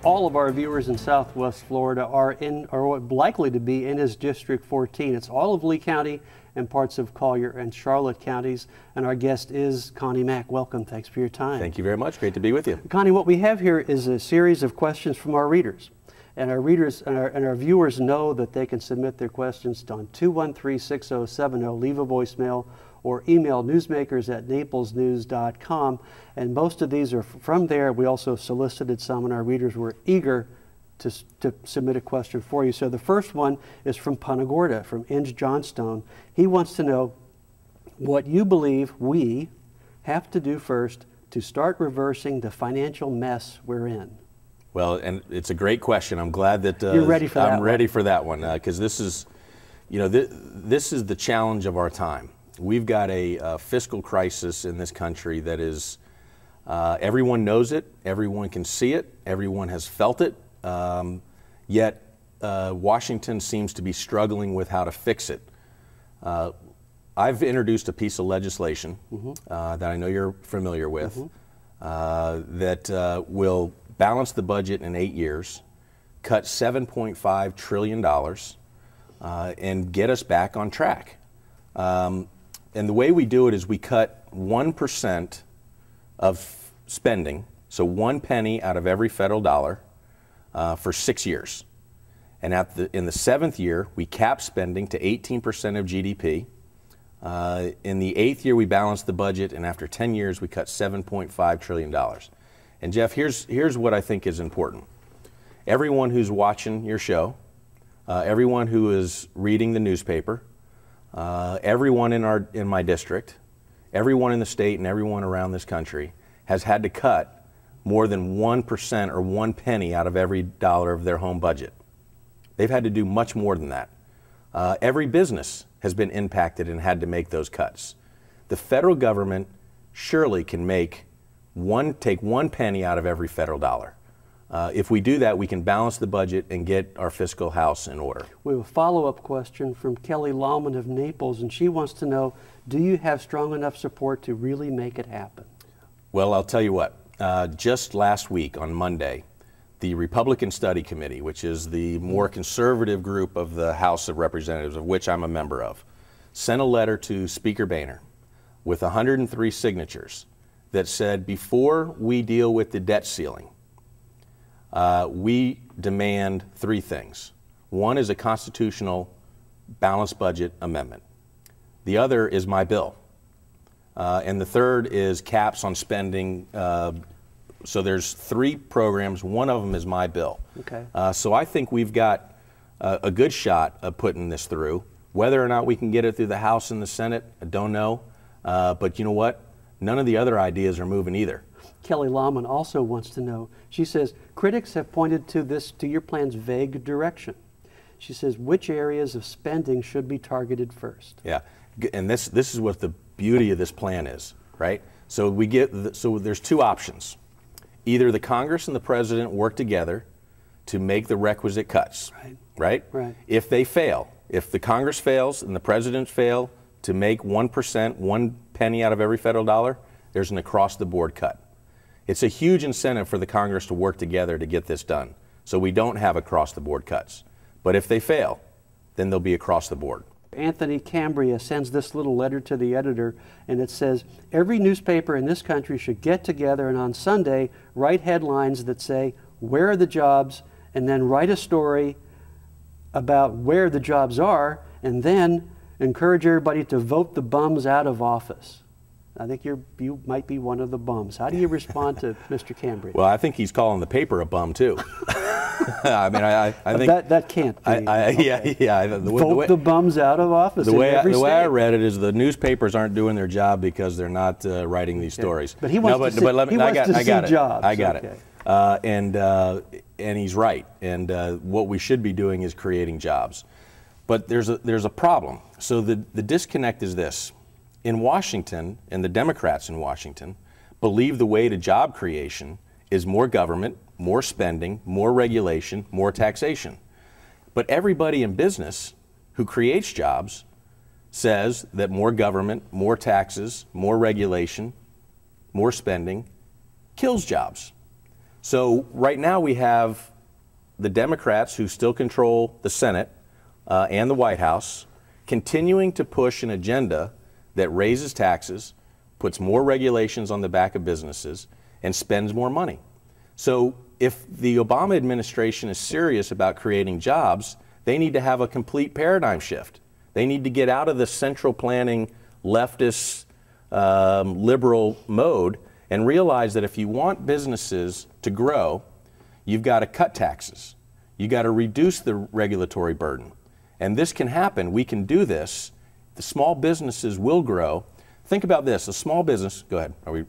all of our viewers in Southwest Florida are in, or likely to be in, his District 14. It's all of Lee County and parts of Collier and Charlotte counties. And our guest is Connie Mack. Welcome. Thanks for your time. Thank you very much. Great to be with you. Connie, what we have here is a series of questions from our readers. And our readers and our viewers know that they can submit their questions on 213-6070, leave a voicemail, or email newsmakers@naplesnews.com. And most of these are from there. We also solicited some, and our readers were eager to submit a question for you. So the first one is from Punta Gorda, from Inge Johnstone. He wants to know what you believe we have to do first to start reversing the financial mess we're in. Well, and it's a great question. I'm glad that you're ready for that I'm ready for that one, because this is, you know, this is the challenge of our time. We've got a fiscal crisis in this country that is, everyone knows it, everyone can see it, everyone has felt it, yet Washington seems to be struggling with how to fix it. I've introduced a piece of legislation that I know you're familiar with that will balance the budget in 8 years, cut $7.5 trillion, and get us back on track. And the way we do it is we cut 1% of spending, so 1 penny out of every federal dollar for 6 years. And in the 7th year, we cap spending to 18% of GDP. In the 8th year, we balance the budget, and after 10 years, we cut $7.5 trillion. And Jeff, here's what I think is important. Everyone who's watching your show, everyone who is reading the newspaper, everyone in my district, everyone in the state, and everyone around this country has had to cut more than 1% or 1 penny out of every dollar of their home budget. They've had to do much more than that. Every business has been impacted and had to make those cuts. The federal government surely can take 1 penny out of every federal dollar. If we do that, we can balance the budget and get our fiscal house in order. We have a follow-up question from Kelly Lawman of Naples, and she wants to know, do you have strong enough support to really make it happen? Well, I'll tell you what. Just last week on Monday, the Republican Study Committee, which is the more conservative group of the House of Representatives, of which I'm a member of, sent a letter to Speaker Boehner with 103 signatures that said, before we deal with the debt ceiling, we demand 3 things. One is a constitutional balanced budget amendment. The other is my bill. And the third is caps on spending. So there's 3 programs. One of them is my bill. Okay. So I think we've got a good shot of putting this through. Whether or not we can get it through the House and the Senate, I don't know. But you know what? None of the other ideas are moving either. Kelly Lawman also wants to know, she says, critics have pointed to your plan's vague direction. She says, which areas of spending should be targeted first? Yeah, and this is what the beauty of this plan is, right? So there's 2 options. Either the Congress and the President work together to make the requisite cuts, right? If they fail, if the Congress fails and the President fail to make 1%, 1 penny out of every federal dollar, there's an across-the-board cut. It's a huge incentive for the Congress to work together to get this done, so we don't have across-the-board cuts. But if they fail, then they'll be across the board. Anthony Cambria sends this little letter to the editor, and it says, every newspaper in this country should get together and on Sunday write headlines that say, where are the jobs, and then write a story about where the jobs are, and then encourage everybody to vote the bums out of office. I think you might be one of the bums. How do you respond to Mr. Cambria? Well, I think he's calling the paper a bum too. I mean, I think that can't be. Okay. Yeah. Vote the bums out of office. The way I read it is the newspapers aren't doing their job because they're not writing these stories. But he wants to see jobs. I got it. And he's right. And what we should be doing is creating jobs. But there's a problem. So the disconnect is this. In Washington, and the Democrats in Washington, believe the way to job creation is more government, more spending, more regulation, more taxation. But everybody in business who creates jobs says that more government, more taxes, more regulation, more spending kills jobs. So right now we have the Democrats, who still control the Senate and the White House, continuing to push an agenda that raises taxes, puts more regulations on the back of businesses, and spends more money. So if the Obama administration is serious about creating jobs, they need to have a complete paradigm shift. They need to get out of the central planning, leftist, liberal mode and realize that if you want businesses to grow, you've got to cut taxes. You've got to reduce the regulatory burden. And this can happen. We can do this. The small businesses will grow. Think about this. A small business, go ahead. Are we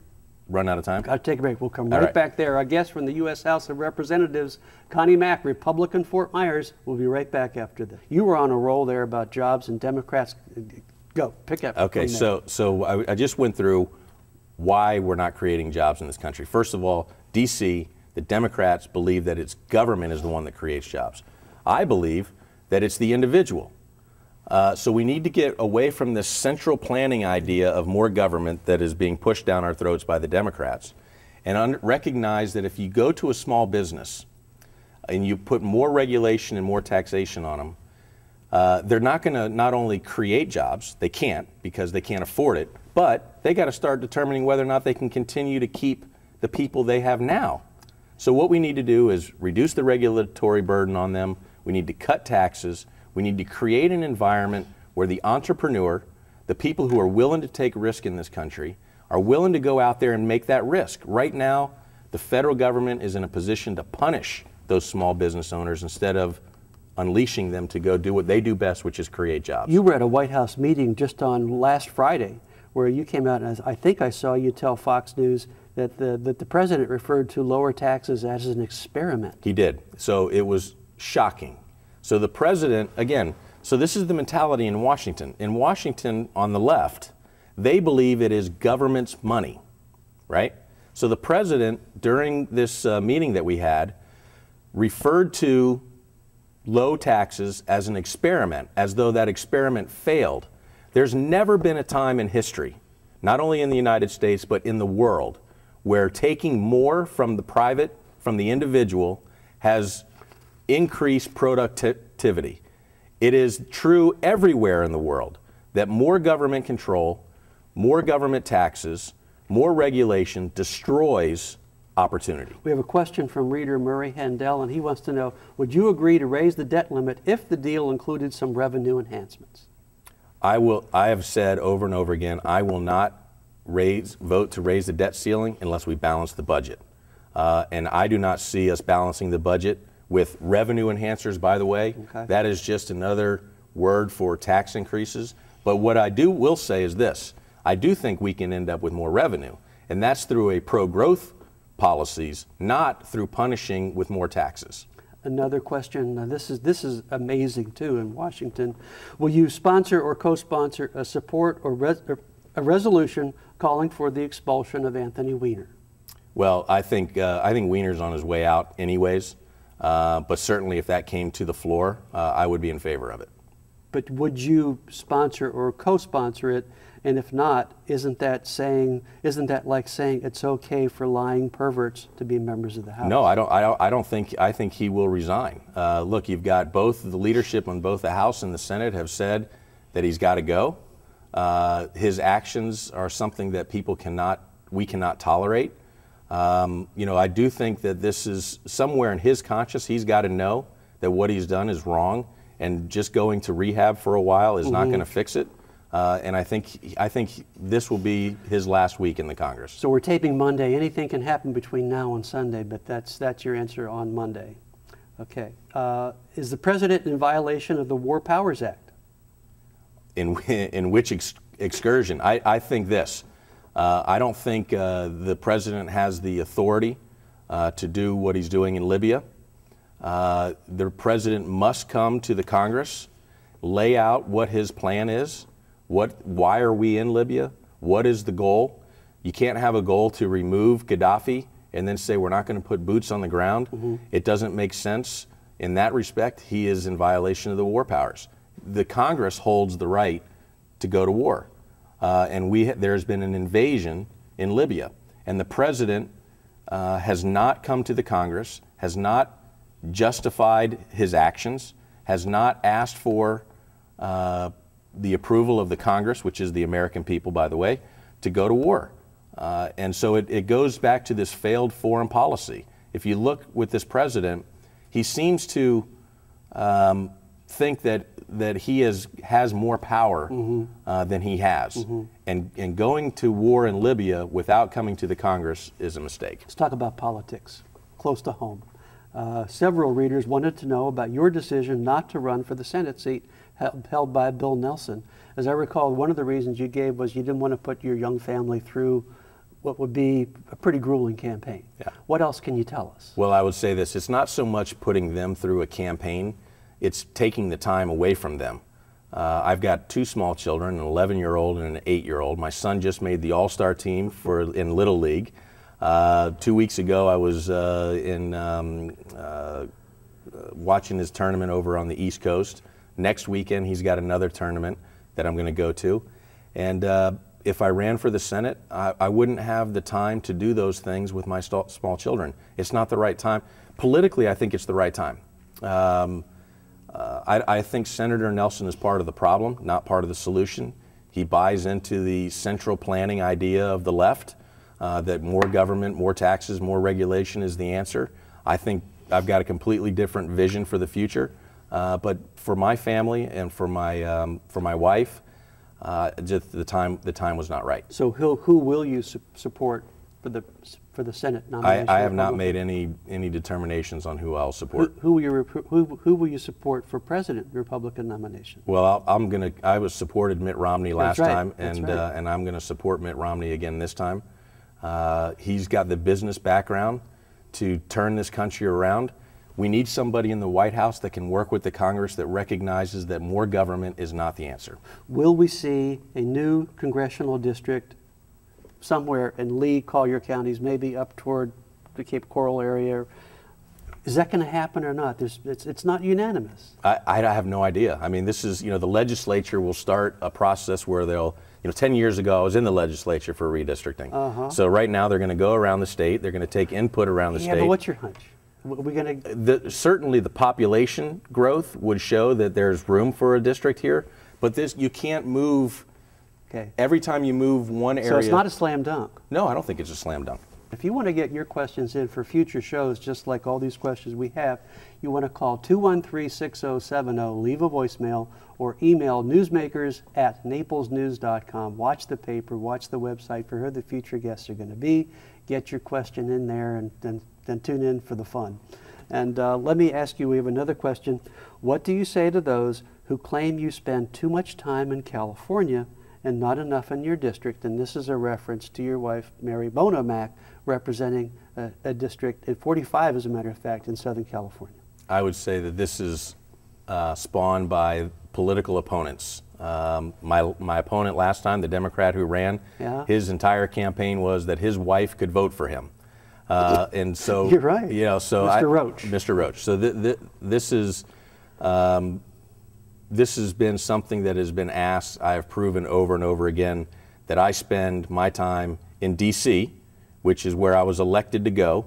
running out of time? Got to take a break. We'll come right back there. Our guest from the U.S. House of Representatives, Connie Mack, Republican Fort Myers. We'll be right back after this. You were on a roll there about jobs and Democrats. Go, pick up. Okay, so I just went through why we're not creating jobs in this country. First of all, D.C., the Democrats believe that its government is the one that creates jobs. I believe that it's the individual. So we need to get away from this central planning idea of more government that is being pushed down our throats by the Democrats, and recognize that if you go to a small business and you put more regulation and more taxation on them, they're not going to not only create jobs, they can't because they can't afford it, but they got to start determining whether or not they can continue to keep the people they have now. So what we need to do is reduce the regulatory burden on them. We need to cut taxes. We need to create an environment where the entrepreneur, the people who are willing to take risk in this country, are willing to go out there and make that risk. Right now, the federal government is in a position to punish those small business owners instead of unleashing them to go do what they do best, which is create jobs. You were at a White House meeting just on last Friday where you came out, and I think I saw you tell Fox News that the president referred to lower taxes as an experiment. He did. So it was shocking. So the president, again, so this is the mentality in Washington. In Washington, on the left, they believe it is government's money, right? So the president, during this meeting that we had, referred to low taxes as an experiment, as though that experiment failed. There's never been a time in history, not only in the United States, but in the world, where taking more from the private, from the individual, has increased productivity. It is true everywhere in the world that more government control, more government taxes, more regulation destroys opportunity. We have a question from reader Murray Handel, and he wants to know, would you agree to raise the debt limit if the deal included some revenue enhancements? I have said over and over again, I will not vote to raise the debt ceiling unless we balance the budget. And I do not see us balancing the budget with revenue enhancers, by the way. Okay. That is just another word for tax increases. But what I will say is this. I do think we can end up with more revenue, and that's through a pro-growth policies, not through punishing with more taxes. Another question, this is amazing too in Washington. Will you sponsor or co-sponsor a support or a resolution calling for the expulsion of Anthony Weiner? Well, I think Weiner's on his way out anyways, but certainly if that came to the floor, I would be in favor of it. But would you sponsor or co-sponsor it? And if not, isn't that like saying it's okay for lying perverts to be members of the House? No, I think he will resign. Look, you've got both the leadership on both the House and the Senate have said that he's got to go. His actions are something that we cannot tolerate. You know, I do think that this is somewhere in his conscience. He's got to know that what he's done is wrong, and just going to rehab for a while is not going to fix it. And I think this will be his last week in the Congress. So we're taping Monday. Anything can happen between now and Sunday, but that's your answer on Monday. Okay. Is the president in violation of the War Powers Act? In which excursion? I think this. I don't think the president has the authority to do what he's doing in Libya. The president must come to the Congress, lay out what his plan is. Why are we in Libya? What is the goal? You can't have a goal to remove Gaddafi and then say we're not going to put boots on the ground. It doesn't make sense. In that respect, he is in violation of the war powers. The Congress holds the right to go to war. And there's been an invasion in Libya. And the president has not come to the Congress, has not justified his actions, has not asked for the approval of the Congress, which is the American people, by the way, to go to war. And so it goes back to this failed foreign policy. If you look with this president, he seems to think that he has more power than he has. And going to war in Libya without coming to the Congress is a mistake. Let's talk about politics, close to home. Several readers wanted to know about your decision not to run for the Senate seat held by Bill Nelson. As I recall, one of the reasons you gave was you didn't want to put your young family through what would be a pretty grueling campaign. Yeah. What else can you tell us? Well, I would say this. It's not so much putting them through a campaign, it's taking the time away from them. I've got two small children, an 11-year-old and an 8-year-old. My son just made the all-star team in Little League. 2 weeks ago, I was watching his tournament over on the East Coast. Next weekend, he's got another tournament that I'm going to go to. And if I ran for the Senate, I wouldn't have the time to do those things with my small children. It's not the right time. Politically, I think it's the right time. I think Senator Nelson is part of the problem, not part of the solution. He buys into the central planning idea of the left, that more government, more taxes, more regulation is the answer. I think I've got a completely different vision for the future. But for my family and for my wife, just the time was not right. So who will you support for the Senate nomination? I have not made any determinations on who I'll support. Who will you support for president Republican nomination? Well, I was supported Mitt Romney last time, and right. I'm going to support Mitt Romney again this time. He's got the business background to turn this country around. We need somebody in the White House that can work with the Congress that recognizes that more government is not the answer. Will we see a new congressional district somewhere in Lee, Collier counties, maybe up toward the Cape Coral area? Is that going to happen or not? It's not unanimous. I have no idea. I mean, this is, the legislature will start a process where they'll, 10 years ago I was in the legislature for redistricting. So right now they're going to go around the state. They're going to take input around the state. Yeah, but what's your hunch? Are we going to... Certainly the population growth would show that there's room for a district here, but you can't move. Okay. Every time you move one area. So it's not a slam dunk? No, I don't think it's a slam dunk. If you want to get your questions in for future shows, just like all these questions we have, you want to call 213-6070, leave a voicemail, or email newsmakers@naplesnews.com. Watch the paper, watch the website for who the future guests are going to be. Get your question in there, and then tune in for the fun. And let me ask you, we have another question. What do you say to those who claim you spend too much time in California and not enough in your district? And this is a reference to your wife, Mary Bono Mack, representing a district at 45, as a matter of fact, in Southern California. I would say that this is spawned by political opponents. My opponent last time, the Democrat who ran, his entire campaign was that his wife could vote for him. And so you're right. So Mr. Roach. Mr. Roach. So this has been something that has been asked. I have proven over and over again that I spend my time in D.C., which is where I was elected to go,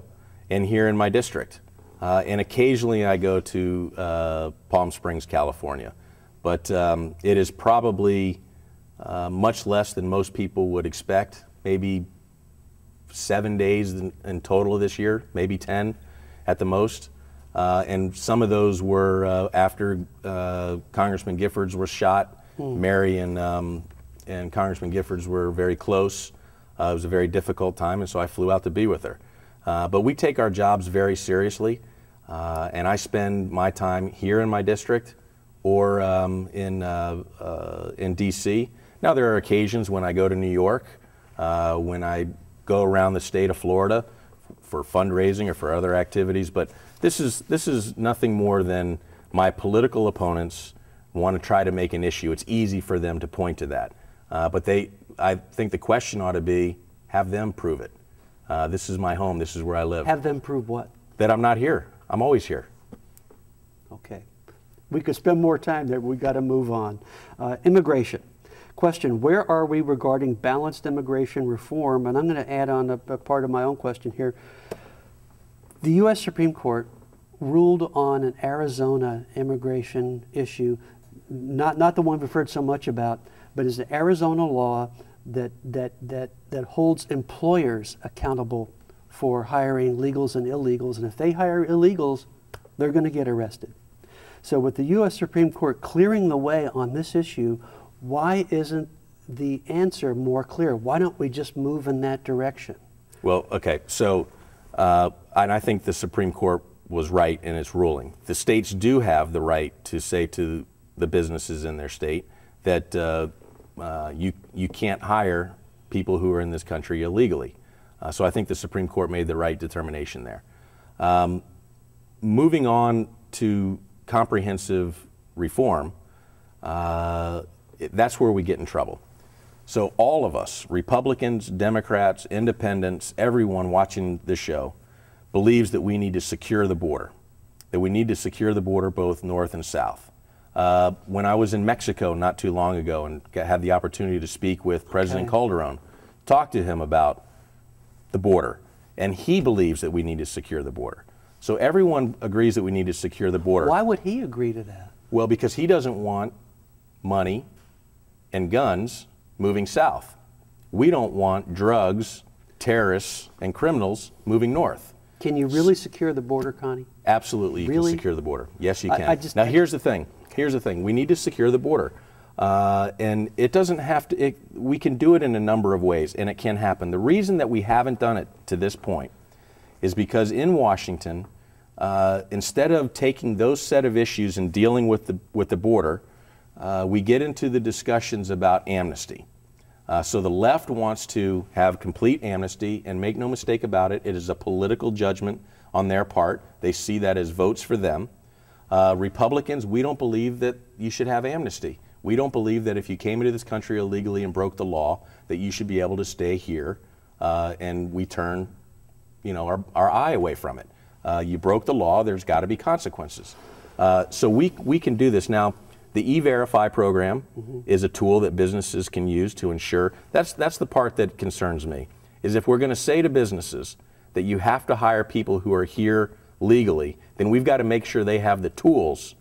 and here in my district. And occasionally I go to Palm Springs, California. But it is probably much less than most people would expect, maybe 7 days in total this year, maybe 10 at the most. And some of those were after Congressman Giffords was shot. Mary and Congressman Giffords were very close. It was a very difficult time, and so I flew out to be with her. But we take our jobs very seriously, and I spend my time here in my district or in D.C. Now there are occasions when I go to New York, when I go around the state of Florida for fundraising or for other activities, but this is nothing more than my political opponents want to try to make an issue. It's easy for them to point to that, but I think the question ought to be, have them prove it. This is my home. This is where I live. Have them prove what? That I'm not here. I'm always here. Okay. We could spend more time there, but we got to move on. Immigration. Question, where are we regarding balanced immigration reform? And I'm going to add on a part of my own question here. The U.S. Supreme Court ruled on an Arizona immigration issue, not the one we've heard so much about, but is the Arizona law that holds employers accountable for hiring legals and illegals. And if they hire illegals, they're going to get arrested. So with the U.S. Supreme Court clearing the way on this issue, why isn't the answer more clear? Why don't we just move in that direction? Well, okay, so, and I think the Supreme Court was right in its ruling. The states do have the right to say to the businesses in their state that you can't hire people who are in this country illegally. So I think the Supreme Court made the right determination there. Moving on to comprehensive reform, that's where we get in trouble. So all of us, Republicans, Democrats, Independents, everyone watching this show, believes that we need to secure the border, that we need to secure the border both north and south. When I was in Mexico not too long ago and had the opportunity to speak with President Calderon, talked to him about the border, and he believes that we need to secure the border. So everyone agrees that we need to secure the border. Why would he agree to that? Well, because he doesn't want money and guns moving south. We don't want drugs, terrorists, and criminals moving north. Can you really secure the border, Connie? Absolutely, you really? can secure the border. Yes, you can. Now, here's the thing. Here's the thing. We need to secure the border. And it doesn't have to, we can do it in a number of ways, and it can happen. The reason that we haven't done it to this point is because in Washington, instead of taking those set of issues and dealing with the border, we get into the discussions about amnesty. So the left wants to have complete amnesty, and make no mistake about it, it is a political judgment on their part. They see that as votes for them. Republicans, we don't believe that you should have amnesty. We don't believe that if you came into this country illegally and broke the law, that you should be able to stay here, and we turn, our eye away from it. You broke the law, there's got to be consequences. So we can do this. Now, the E-Verify program is a tool that businesses can use to ensure, that's the part that concerns me, is if we're going to say to businesses that you have to hire people who are here legally, then we've got to make sure they have the tools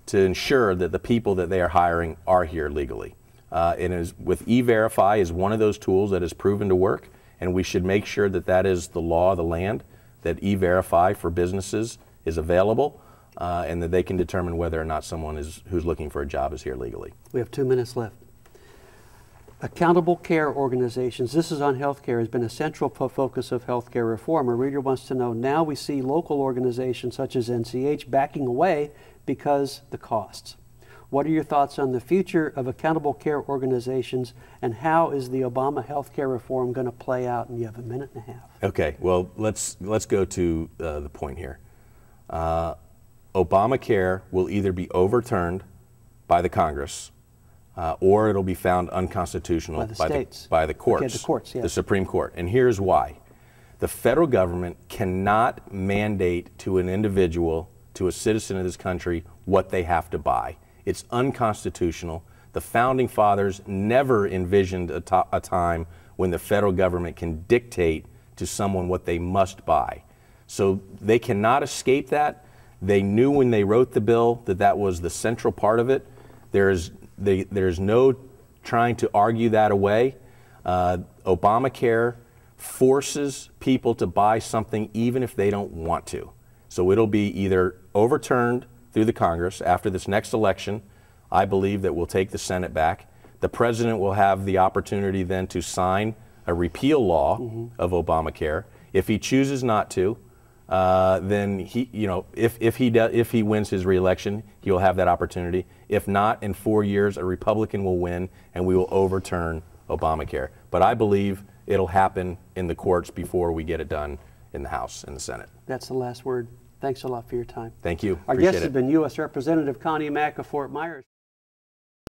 to ensure that the people that they are hiring are here legally. With E-Verify is one of those tools that has proven to work, and we should make sure that that is the law of the land, that E-Verify for businesses is available, and that they can determine whether or not someone who's looking for a job is here legally. We have 2 minutes left. Accountable care organizations, this is on healthcare, has been a central focus of healthcare reform. A reader wants to know, now we see local organizations such as NCH backing away because the costs. What are your thoughts on the future of accountable care organizations, and how is the Obama healthcare reform going to play out? And you have a minute and a half. Okay, well, let's go to the point here. Obamacare will either be overturned by the Congress or it'll be found unconstitutional by the courts, okay, the courts, yes. The Supreme Court. And here's why. The federal government cannot mandate to an individual, to a citizen of this country, what they have to buy. It's unconstitutional. The Founding Fathers never envisioned a time when the federal government can dictate to someone what they must buy. So they cannot escape that. They knew when they wrote the bill that that was the central part of it. There's no trying to argue that away. Obamacare forces people to buy something even if they don't want to. So it'll be either overturned through the Congress after this next election. I believe that we'll take the Senate back. The president will have the opportunity then to sign a repeal law of Obamacare. If he chooses not to, then if he wins his reelection, he will have that opportunity. If not, in 4 years, a Republican will win and we will overturn Obamacare. But I believe it'll happen in the courts before we get it done in the House and the Senate. That's the last word. Thanks a lot for your time. Thank you. Our guest has been U.S. Representative Connie Mack of Fort Myers.